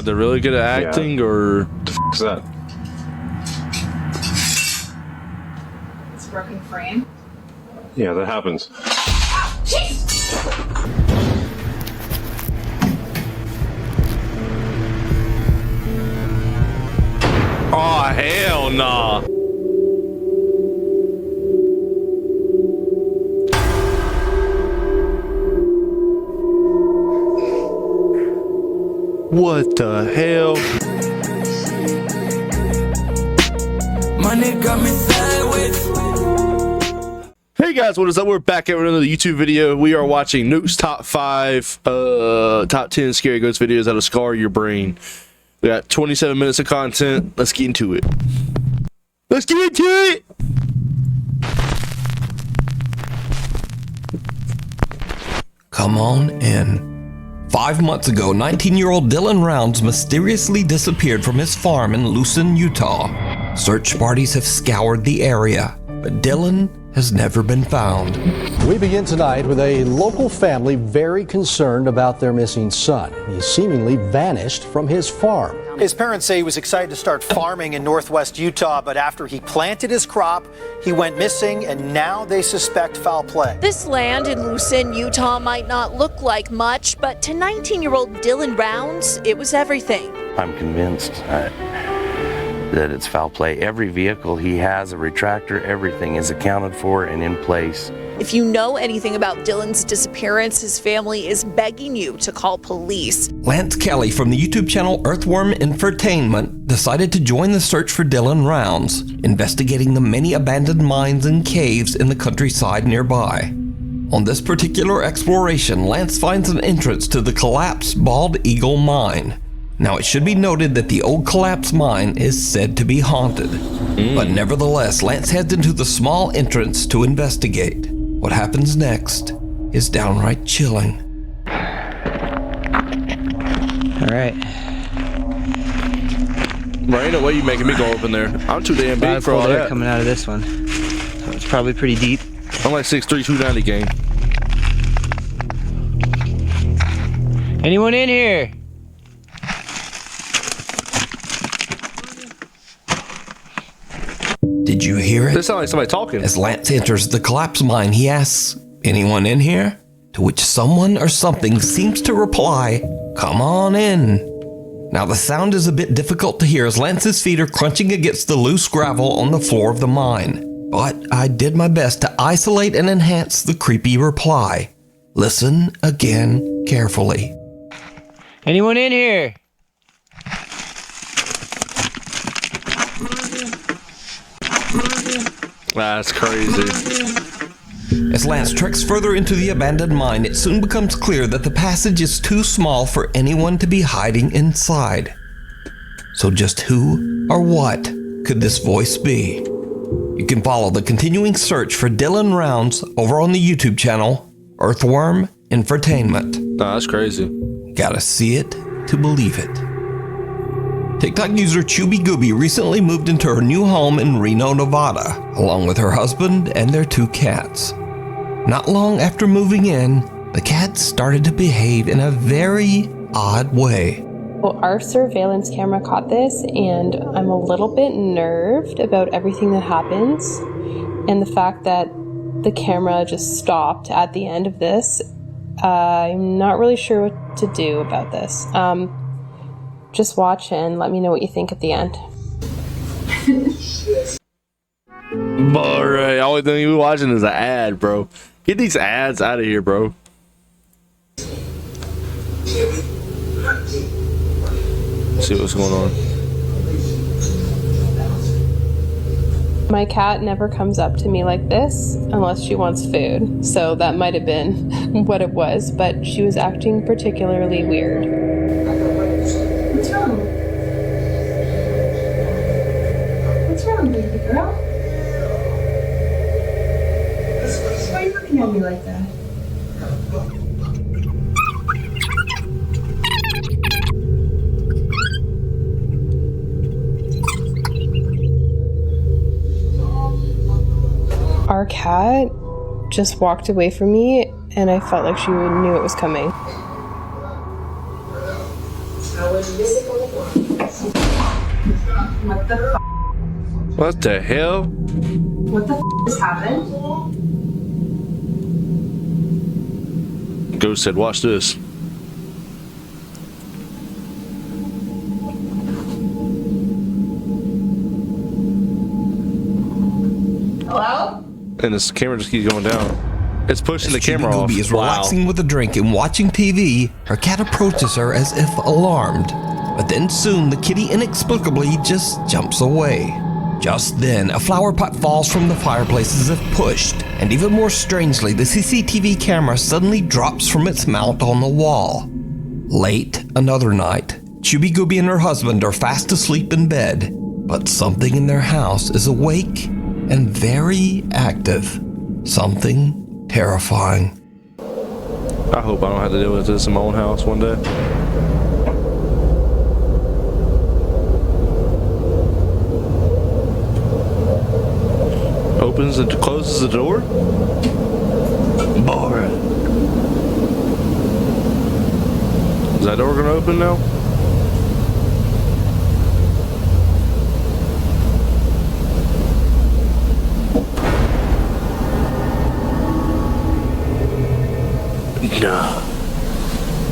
They're really good at acting, or what the f is that? It's a broken frame. Yeah, that happens. oh hell nah. What the hell? Money got me sideways. Hey guys, what is up? We're back at another YouTube video. We are watching Nuke's top 10 scary ghost videos that'll scar your brain. We got 27 minutes of content. Let's get into it. Let's get into it! Come on in. 5 months ago, 19-year-old Dylan Rounds mysteriously disappeared from his farm in Lucin, Utah. Search parties have scoured the area, but Dylan has never been found. We begin tonight with a local family very concerned about their missing son. He seemingly vanished from his farm. His parents say he was excited to start farming in northwest Utah, but after he planted his crop, he went missing, and now they suspect foul play. This land in Lucin, Utah might not look like much, but to 19-year-old Dylan Rounds, it was everything. I'm convinced that it's foul play. Every vehicle he has, a retractor, everything is accounted for and in place. If you know anything about Dylan's disappearance, his family is begging you to call police. Lance Kelly from the YouTube channel Earthworm Infotainment decided to join the search for Dylan Rounds, investigating the many abandoned mines and caves in the countryside nearby. On this particular exploration, Lance finds an entrance to the collapsed Bald Eagle mine. Now, it should be noted that the old collapsed mine is said to be haunted. But nevertheless, Lance heads into the small entrance to investigate. What happens next is downright chilling. Alright. Bro, ain't no way you making me go up in there. I'm too damn big for all that. Coming out of this one. So it's probably pretty deep. I'm like 6'3", 290 gang. Anyone in here? Did you hear it? This sounds like somebody talking. As Lance enters the collapsed mine, he asks, "Anyone in here?" To which someone or something seems to reply, "Come on in." Now the sound is a bit difficult to hear as Lance's feet are crunching against the loose gravel on the floor of the mine. But I did my best to isolate and enhance the creepy reply. Listen again carefully. Anyone in here? That's crazy. As Lance treks further into the abandoned mine, it soon becomes clear that the passage is too small for anyone to be hiding inside. So just who or what could this voice be? You can follow the continuing search for Dylan Rounds over on the YouTube channel Earthworm Infotainment. Nah, that's crazy. Gotta see it to believe it. TikTok user Chubby Gooby recently moved into her new home in Reno, Nevada, along with her husband and their 2 cats. Not long after moving in, the cats started to behave in a very odd way. Well, our surveillance camera caught this, and I'm a little bit nerved about everything that happens, and the fact that the camera just stopped at the end of this. I'm not really sure what to do about this. Just watch and let me know what you think at the end. Alright, all thing you watching is an ad, bro. Get these ads out of here, bro. Let's see what's going on. My cat never comes up to me like this unless she wants food, so that might have been what it was, but she was acting particularly weird. What's wrong? What's wrong, baby girl? Why are you looking at me like that? Our cat just walked away from me, and I felt like she knew it was coming. I was physically What the f? What the hell? What the f just happened? Ghost said, watch this. Hello? And this camera just keeps going down. It's pushing the camera off. Is relaxing with a drink and watching TV. Her cat approaches her as if alarmed. But then soon the kitty inexplicably just jumps away. Just then, a flower pot falls from the fireplace as if pushed. And even more strangely, the CCTV camera suddenly drops from its mount on the wall. Late another night, Chubby Gooby and her husband are fast asleep in bed. But something in their house is awake and very active. Something terrifying. I hope I don't have to deal with this in my own house one day. Opens and closes the door. Boring. Is that door gonna open now? No.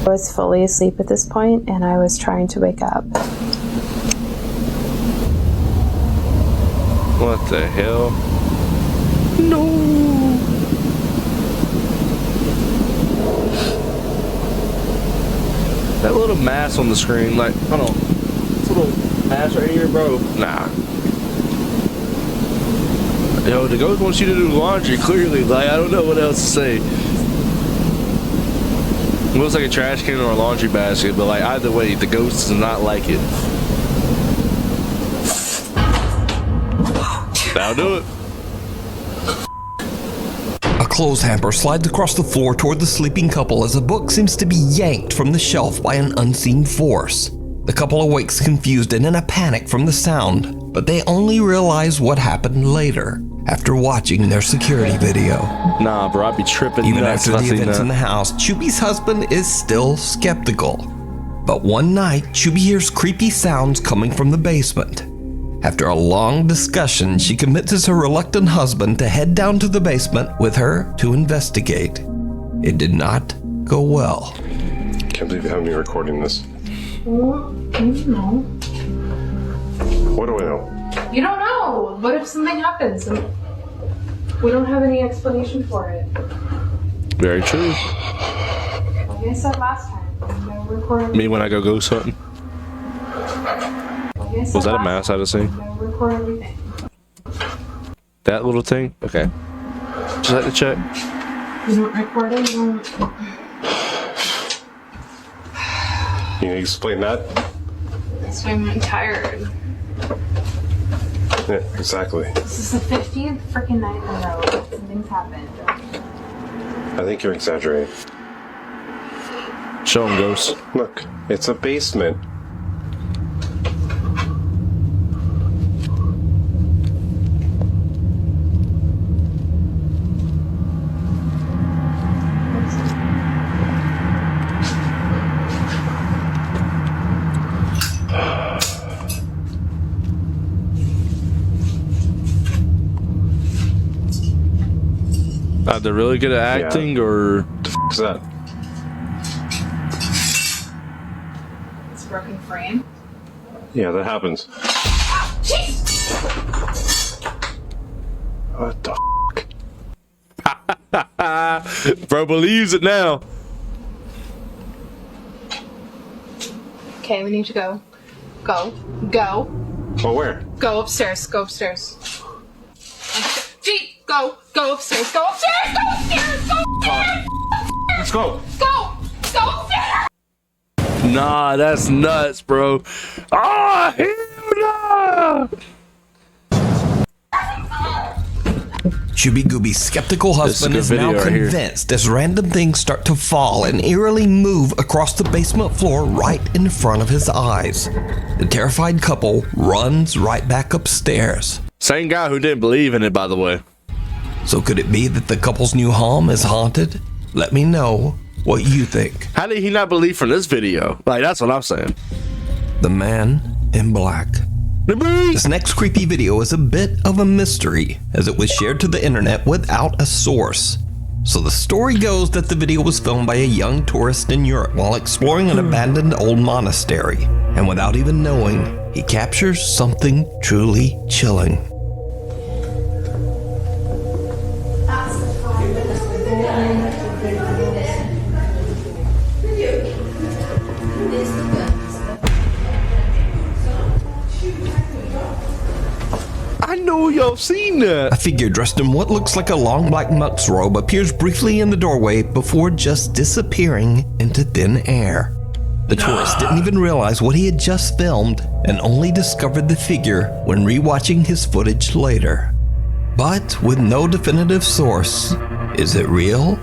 I was fully asleep at this point and I was trying to wake up. What the hell? No. That little mask on the screen, like, hold on. This little mask right here, bro. Nah. Yo, the ghost wants you to do laundry, clearly. Like, I don't know what else to say. It looks like a trash can or a laundry basket, but like either way, the ghost does not like it. That'll do it. A clothes hamper slides across the floor toward the sleeping couple as a book seems to be yanked from the shelf by an unseen force. The couple awakes confused and in a panic from the sound, but they only realize what happened later, after watching their security video. Nah, bro, I'd be tripping Even nuts after if I the seen events that. in the house, Chubby's husband is still skeptical. But one night, Chubby hears creepy sounds coming from the basement. After a long discussion, she convinces her reluctant husband to head down to the basement with her to investigate. It did not go well. Can't believe you have me recording this. Well, you know. What do I know? You don't know! What if something happens and we don't have any explanation for it? Very true. Like I said last time, I'm gonna record Me when I go ghost hunting. Was that a mouse I was seeing? I'm gonna record everything. That little thing? Okay. Just had to check. You don't record it, you don't... Can you explain that? That's why I'm tired. Yeah, exactly. This is the 15th freaking night in a row that something's happened. I think you're exaggerating. Show him ghosts. Look, it's a basement. They're really good at acting, or the f is that? It's a broken frame. Yeah, that happens. What the f? Bro believes it now. Okay, we need to go. Go. Oh, where? Go upstairs. Go upstairs. Gee, go upstairs. Go upstairs. Go upstairs. Go upstairs. Let's go. Go upstairs. Nah, that's nuts, bro. Ah, hell no! Chubby Gooby's skeptical husband is now convinced as random things start to fall and eerily move across the basement floor right in front of his eyes. The terrified couple runs right back upstairs. Same guy who didn't believe in it, by the way. So could it be that the couple's new home is haunted? Let me know what you think. How did he not believe from this video? Like, that's what I'm saying. The man in black This next creepy video is a bit of a mystery, as it was shared to the internet without a source. So the story goes that the video was filmed by a young tourist in Europe while exploring an abandoned old monastery, and without even knowing, he captures something truly chilling. I know y'all seen that. A figure dressed in what looks like a long black monk's robe appears briefly in the doorway before just disappearing into thin air. The tourist didn't even realize what he had just filmed and only discovered the figure when rewatching his footage later. But with no definitive source, is it real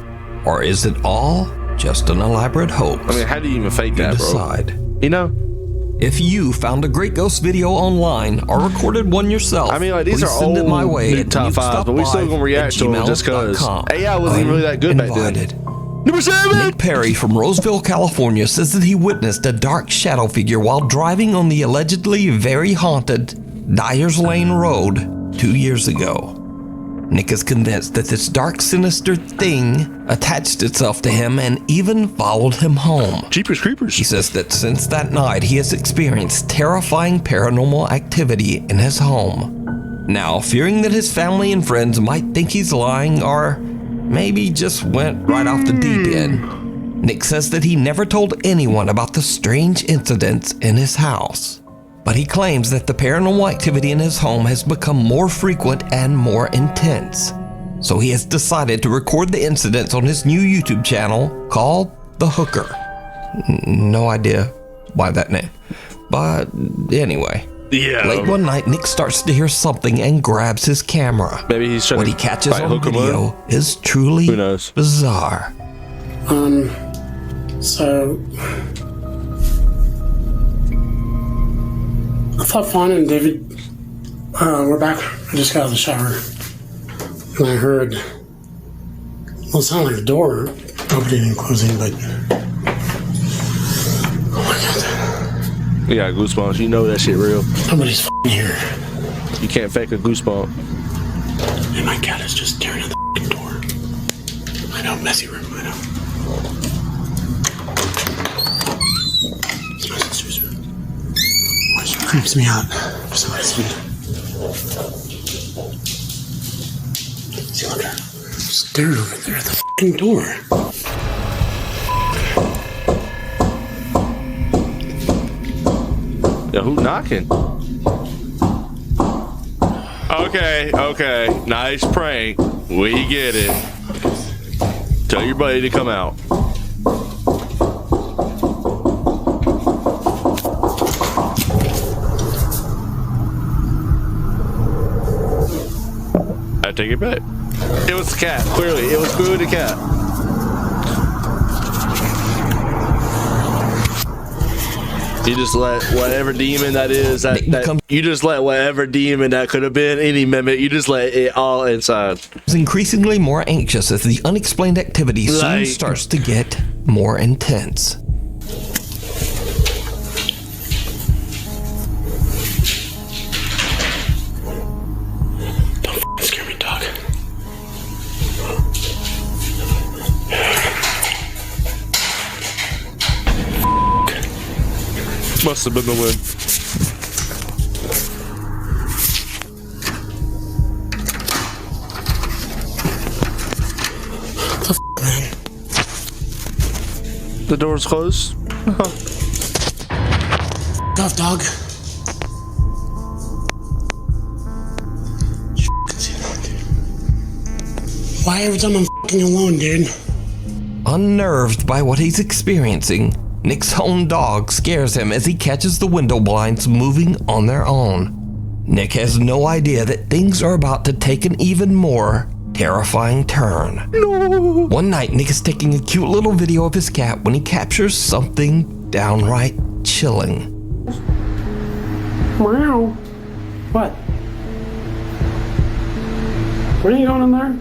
or is it all just an elaborate hoax? I mean, how do you even fake that, bro? Decide. You know? If you found a great ghost video online or recorded one yourself, I mean, like, these please are send old it my way at top fives, but we still gonna react to them just cause AI wasn't even really that good back then. Number 7! Nick Perry from Roseville, California says that he witnessed a dark shadow figure while driving on the allegedly very haunted Dyers Lane Road 2 years ago. Nick is convinced that this dark, sinister thing attached itself to him and even followed him home. Jeepers Creepers. He says that since that night, he has experienced terrifying paranormal activity in his home. Now, fearing that his family and friends might think he's lying or maybe just went right off the deep end, Nick says that he never told anyone about the strange incidents in his house. But he claims that the paranormal activity in his home has become more frequent and more intense. So he has decided to record the incidents on his new YouTube channel called The Hooker. No idea why that name. But anyway. Yeah. Late one night, Nick starts to hear something and grabs his camera. Maybe he's trying what to he catches on hook him video up. is truly bizarre. So I thought Fawn and David were back. I just got out of the shower and I heard, well, it sounded like a door opening and closing, but oh my god. You got goosebumps. You know that shit real. Nobody's f***ing here. You can't fake a goosebump. And my cat is just staring at the f***ing door. I know, messy room, I know. It creeps me out for some reason. See, look at her. Staring over there at the f***ing door. Yeah, who knocking? Okay. Nice prank. We get it. Tell your buddy to come out. I take it back. It was the cat. Clearly, it was clearly the cat. You just let whatever demon that is, you just let whatever demon that could have been any mimic, you just let it all inside. He's increasingly more anxious as the unexplained activity soon starts to get more intense. Don't f***ing scare me, dog. Must have been the wind. The f***, man? The door's closed. Tough dog. Why every time I'm f***ing alone, dude? Unnerved by what he's experiencing, Nick's own dog scares him as he catches the window blinds moving on their own. Nick has no idea that things are about to take an even more terrifying turn. No. One night, Nick is taking a cute little video of his cat when he captures something downright chilling. Meow. What? Where are you going in there?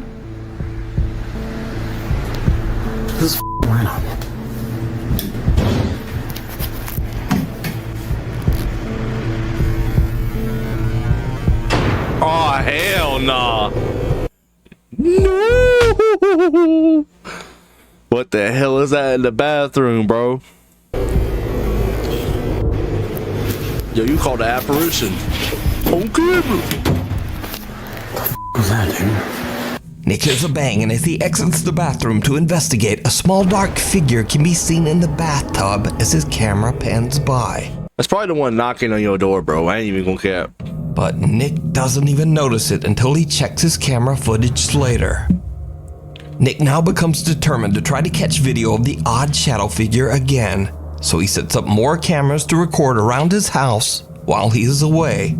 This is rhino. hell nah. No. What the hell is that in the bathroom, bro? Yo, you called the apparition. On camera. What's that, dude? Nick hears a bang, and as he exits the bathroom to investigate, a small dark figure can be seen in the bathtub as his camera pans by. That's probably the one knocking on your door, bro. I ain't even gonna cap. But Nick doesn't even notice it until he checks his camera footage later. Nick now becomes determined to try to catch video of the odd shadow figure again, so he sets up more cameras to record around his house while he is away.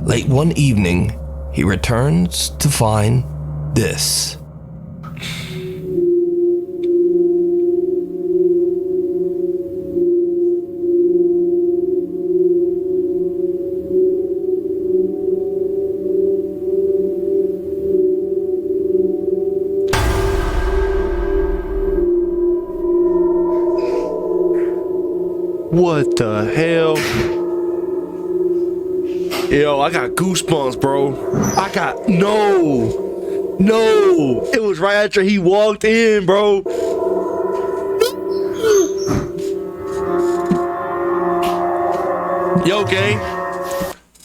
Late one evening, he returns to find this. What the hell? Yo, I got goosebumps, bro. No, it was right after he walked in, bro. Yo, gang.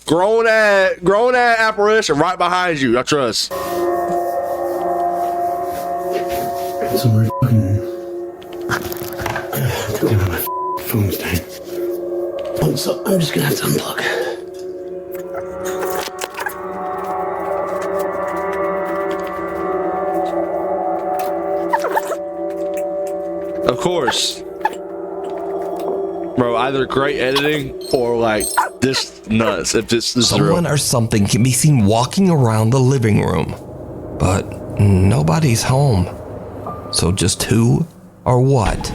Grown ass apparition right behind you, I trust. So we're fucking... my phone's dying. Oh, so I'm just gonna have to unplug. Of course. Bro, either great editing or like this nuts if this is Someone real. or something can be seen walking around the living room, but nobody's home. So just who or what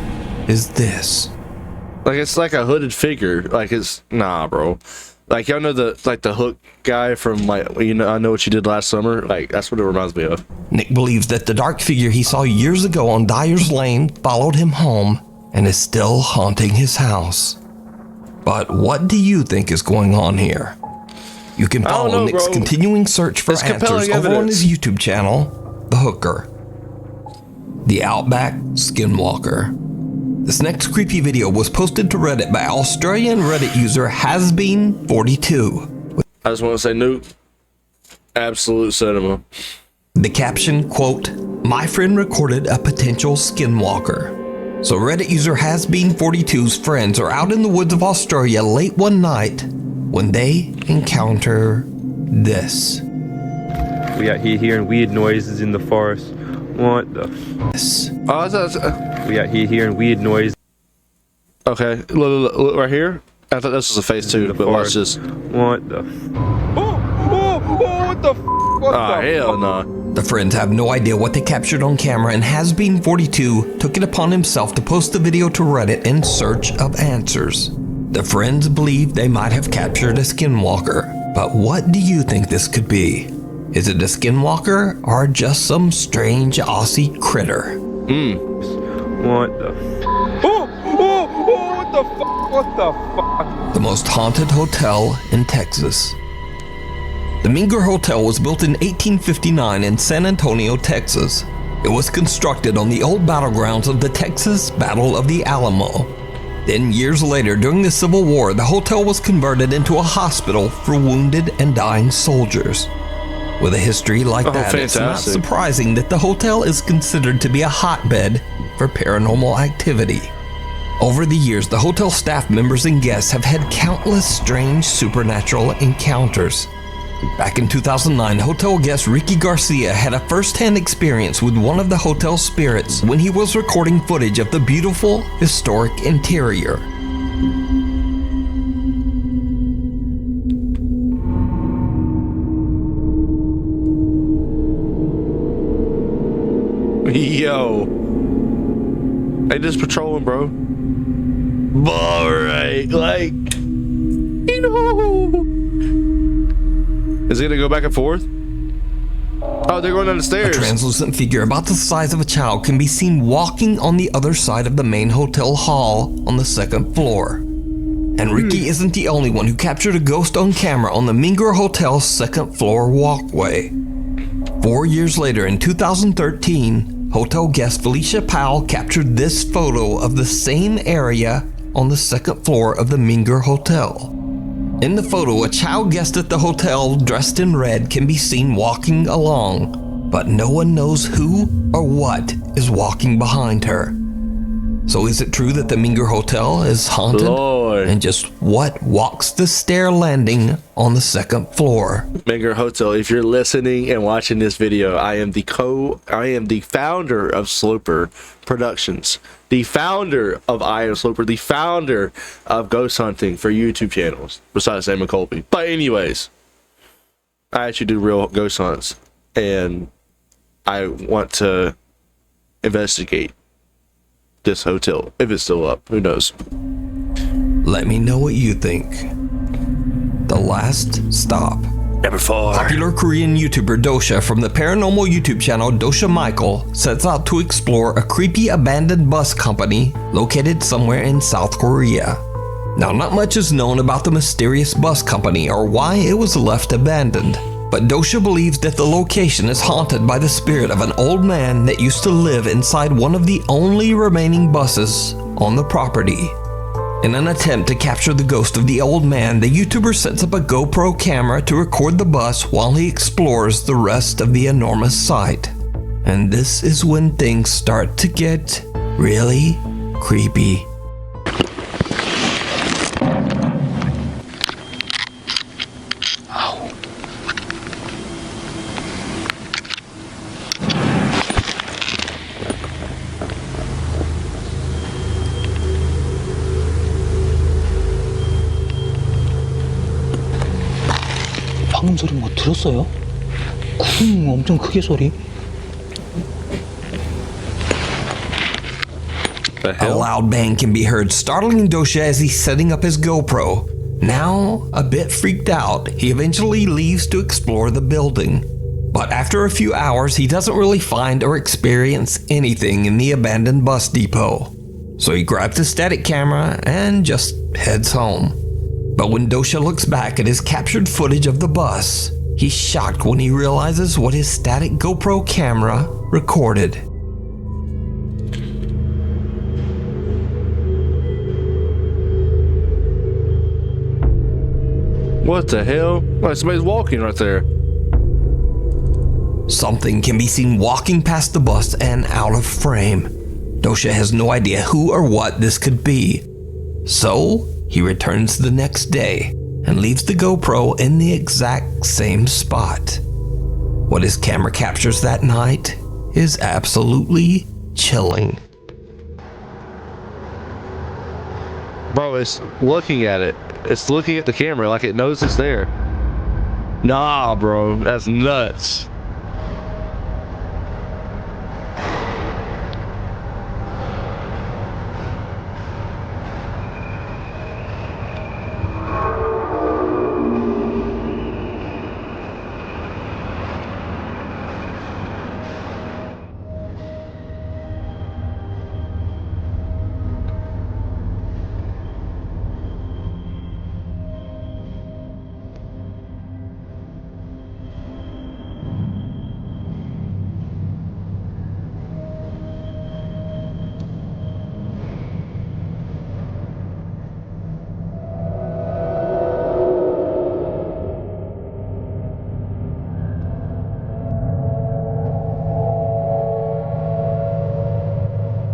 is this? Like it's like a hooded figure. Like it's nah, bro. Like y'all know the Hook guy from like I Know What You Did Last Summer. Like that's what it reminds me of. Nick believes that the dark figure he saw years ago on Dyer's Lane followed him home and is still haunting his house. But what do you think is going on here? You can follow Nick's continuing search for answers over on his YouTube channel, The Hooker. The Outback Skinwalker. This next creepy video was posted to Reddit by Australian Reddit user Hasbeen42. I just want to say, Nuke, absolute cinema. The caption, quote, "My friend recorded a potential skinwalker." So Reddit user Hasbeen42's friends are out in the woods of Australia late one night when they encounter this. We out here hearing weird noises in the forest. What the We out here hearing weird noises. Okay, look right here. I thought this was a phase 2, but watch this. What the what the hell no. The friends have no idea what they captured on camera, and Hasbeen42 took it upon himself to post the video to Reddit in search of answers. The friends believe they might have captured a skinwalker, but what do you think this could be? Is it a skinwalker or just some strange Aussie critter? What the what the fuck? The most haunted hotel in Texas. The Meanger Hotel was built in 1859 in San Antonio, Texas. It was constructed on the old battlegrounds of the Texas Battle of the Alamo. Then years later, during the Civil War, the hotel was converted into a hospital for wounded and dying soldiers. With a history like that, it's not surprising that the hotel is considered to be a hotbed for paranormal activity. Over the years, the hotel staff members and guests have had countless strange supernatural encounters. Back in 2009, hotel guest Ricky Garcia had a first-hand experience with one of the hotel spirits when he was recording footage of the beautiful, historic interior. Yo. They just patrolling, bro. Alright, like, you know. Is it gonna go back and forth? Oh, they're going down the stairs. A translucent figure about the size of a child can be seen walking on the other side of the main hotel hall on the second floor. And Ricky isn't the only one who captured a ghost on camera on the Minger Hotel's second floor walkway. 4 years later, in 2013, hotel guest Felicia Powell captured this photo of the same area on the second floor of the Minger Hotel. In the photo, a child guest at the hotel dressed in red can be seen walking along, but no one knows who or what is walking behind her. So is it true that the Minger Hotel is haunted? Lord. And just what walks the stair landing on the second floor? Minger Hotel, if you're listening and watching this video, I am the founder of Sloper Productions, the founder of I Am Sloper, the founder of Ghost Hunting for YouTube channels, besides Sam and Colby. But anyways, I actually do real ghost hunts, and I want to investigate this hotel, if it's still up. Who knows? Let me know what you think. The Last Stop. Number 4. Popular Korean YouTuber Dosha from the paranormal YouTube channel Dosha Michael sets out to explore a creepy abandoned bus company located somewhere in South Korea. Now, not much is known about the mysterious bus company or why it was left abandoned, but Dosha believes that the location is haunted by the spirit of an old man that used to live inside one of the only remaining buses on the property. In an attempt to capture the ghost of the old man, the YouTuber sets up a GoPro camera to record the bus while he explores the rest of the enormous site. And this is when things start to get really creepy. 방금 소리 뭐 들었어요? 쿵 엄청 크게 소리. A loud bang can be heard, startling Dosha as he's setting up his GoPro. Now, a bit freaked out, he eventually leaves to explore the building. But after a few hours, he doesn't really find or experience anything in the abandoned bus depot. So he grabs his static camera and just heads home. But when Dosha looks back at his captured footage of the bus, he's shocked when he realizes what his static GoPro camera recorded. What the hell? Oh, somebody's walking right there. Something can be seen walking past the bus and out of frame. Dosha has no idea who or what this could be. So, he returns the next day and leaves the GoPro in the exact same spot. What his camera captures that night is absolutely chilling. Bro, it's looking at it. It's looking at the camera like it knows it's there. Nah, bro, that's nuts.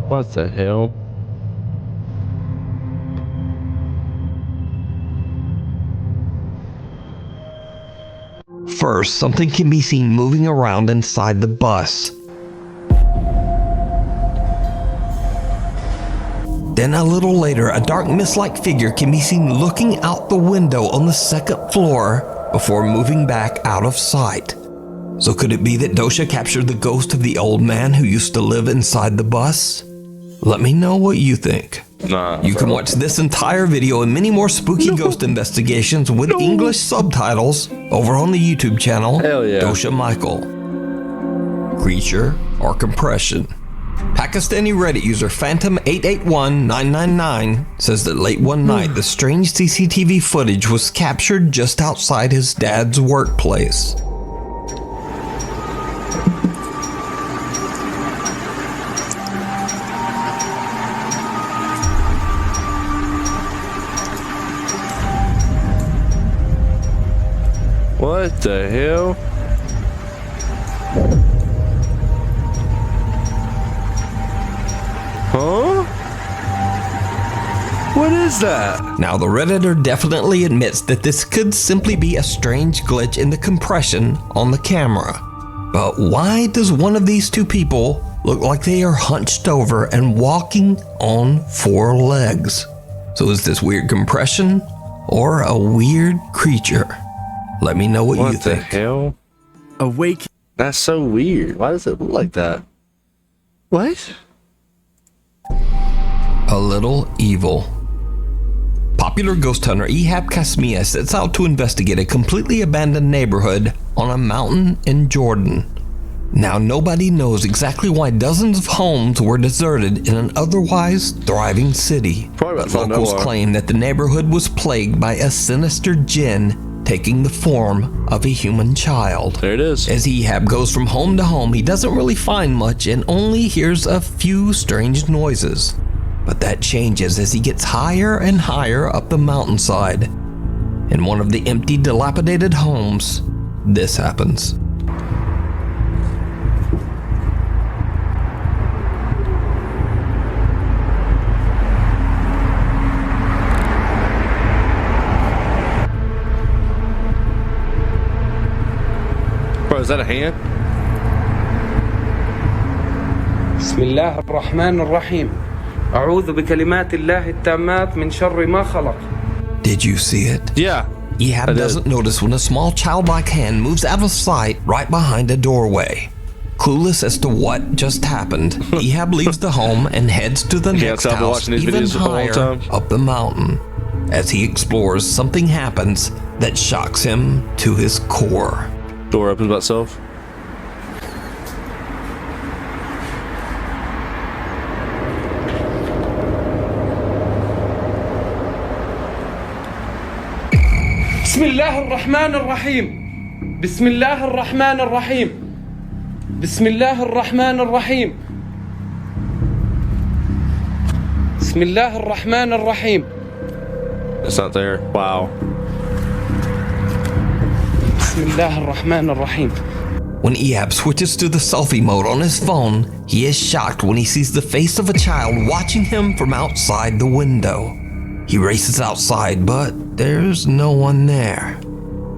What the hell? First, something can be seen moving around inside the bus. Then a little later, a dark mist-like figure can be seen looking out the window on the second floor before moving back out of sight. So could it be that Dosha captured the ghost of the old man who used to live inside the bus? Let me know what you think. Nah, you can watch this entire video and many more spooky ghost investigations with English subtitles over on the YouTube channel Hell yeah. Dosha Michael. Creature or compression? Pakistani Reddit user Phantom881999 says that late one night, the strange CCTV footage was captured just outside his dad's workplace. What the hell? Huh? What is that? Now, the Redditor definitely admits that this could simply be a strange glitch in the compression on the camera. But why does one of these two people look like they are hunched over and walking on four legs? So is this weird compression or a weird creature? Let me know what you think. What the hell? Awake. That's so weird. Why does it look like that? What? A little evil. Popular ghost hunter Ehab Kasmia sets out to investigate a completely abandoned neighborhood on a mountain in Jordan. Now, nobody knows exactly why dozens of homes were deserted in an otherwise thriving city. But locals claim that the neighborhood was plagued by a sinister jinn taking the form of a human child. There it is. As Ehab goes from home to home, he doesn't really find much and only hears a few strange noises. But that changes as he gets higher and higher up the mountainside. In one of the empty, dilapidated homes, this happens. Bro, is that a hand? بسم الله الرحمن الرحيم أعوذ بكلمات الله التامات من شر ما خلق. Did you see it? Yeah. Ehab doesn't notice when a small childlike hand moves out of sight right behind a doorway. Clueless as to what just happened, Ehab leaves the home and heads to the next house, even higher up the mountain. As he explores, something happens that shocks him to his core. Door opens by itself. بسم الله الرحمن الرحيم بسم الله الرحمن الرحيم بسم الله الرحمن الرحيم بسم الله الرحمن الرحيم. It's not there. Wow. بسم الله الرحمن الرحيم. When Ehab switches to the selfie mode on his phone, he is shocked when he sees the face of a child watching him from outside the window. He races outside, but there's no one there.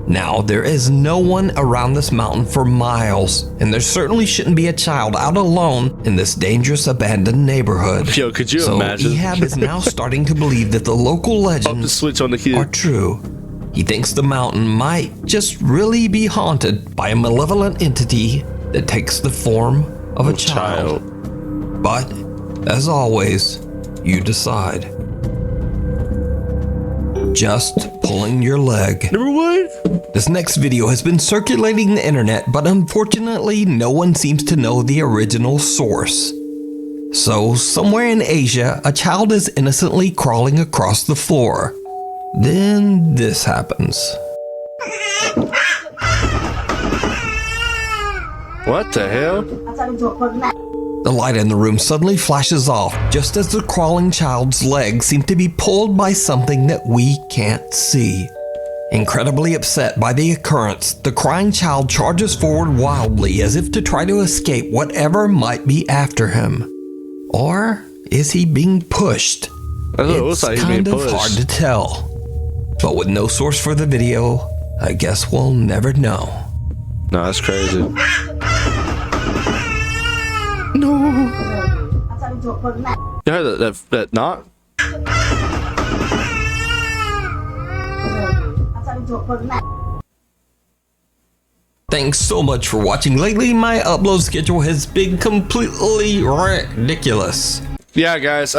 Now, there is no one around this mountain for miles, and there certainly shouldn't be a child out alone in this dangerous abandoned neighborhood. Yo, could you imagine? So Ehab is now starting to believe that the local legends are true. He thinks the mountain might just really be haunted by a malevolent entity that takes the form of a child. But, as always, you decide. Just pulling your leg. Number one. This next video has been circulating the internet, but unfortunately no one seems to know the original source. So, somewhere in Asia, a child is innocently crawling across the floor. Then this happens. What the hell? The light in the room suddenly flashes off, just as the crawling child's legs seem to be pulled by something that we can't see. Incredibly upset by the occurrence, the crying child charges forward wildly as if to try to escape whatever might be after him. Or is he being pushed? It's kind of hard to tell. But with no source for the video, I guess we'll never know. No, that's crazy. No. You heard that knock? Thanks so much for watching. Lately, my upload schedule has been completely ridiculous. Yeah, guys,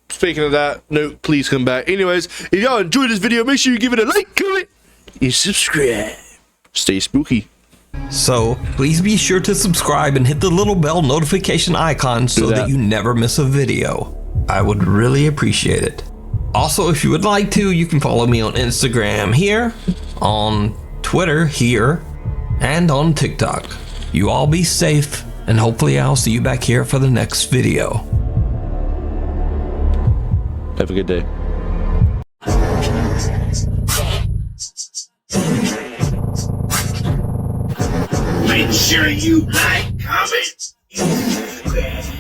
speaking of that, Nuke, please come back. Anyways, if y'all enjoyed this video, make sure you give it a like, comment, and subscribe. Stay spooky. So please be sure to subscribe and hit the little bell notification icon so that you never miss a video. I would really appreciate it. Also, if you would like to, you can follow me on Instagram here, on Twitter here, and on TikTok. You all be safe, and hopefully I'll see you back here for the next video. Have a good day. Make sure you like, comment, and subscribe.